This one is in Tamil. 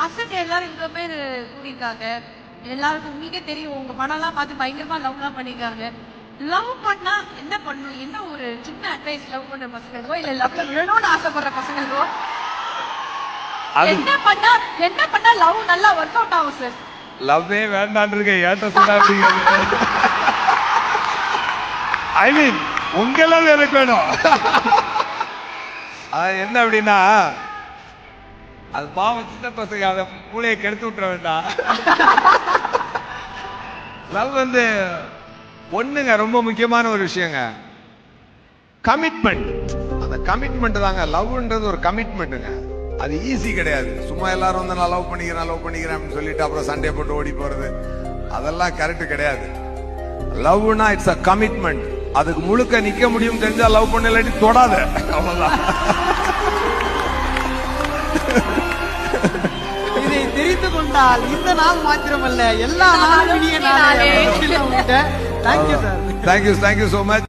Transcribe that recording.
பசங்க எல்லாரும் இவ்வளவு பேர் கூடியிருக்காங்க. எல்லாருக்கும் உங்களுக்கே தெரியும், உங்க படம் எல்லாம் பார்த்து பயங்கரமா லவ் எல்லாம் பண்ணிருக்காங்க. லவ் பண்ணா என்ன பண்ணும்? என்ன ஒரு சின்ன அட்வைஸ் லவ் பண்ற பசங்களுக்கோ இல்ல லவ்ல விழணும்னு ஆசைப்படுற பசங்களுக்கோ என்ன பண்ணா லவ் நல்லா ஒர்க் அவுட் ஆகும் சார்? லவ்வே வேண்டான் இருக்க ஏட்ட சொன்னா ஐ மீன் உங்களால் எனக்கு வேணும். அது என்ன அப்படின்னா, அது பாவம் சின்ன பசங்க அதை மூளையை கெடுத்து விட்டுற வேண்டாம். லவ் ஒண்ணுங்க, ரொம்ப முக்கியமான ஒரு விஷயங்க, கமிட்மெண்ட். அந்த கமிட்மெண்ட் தாங்க லவ்ன்றது. ஒரு கமிட்மெண்ட்டுங்க, அது ஈஸி கிடையாது. சும்மா எல்லாரும் நான் லவ் பண்ணிக்கிறேன் அப்படின்னு சொல்லிட்டு அப்புறம் சண்டே போட்டு ஓடி போறது, அதெல்லாம் கரெக்ட் கிடையாது. லவ்னா இட்ஸ் அ கமிட்மெண்ட். அதுக்கு முழுக்க நிக்க முடியும் தெரிஞ்சா லவ் பண்ண, இல்லாட்டி தொடாத, அவ்வளவுதான். இதை தெரிந்து கொண்டால் இந்த நாள் மாத்திரமல்ல எல்லா நாளும். Thank you sir. Thank you so much.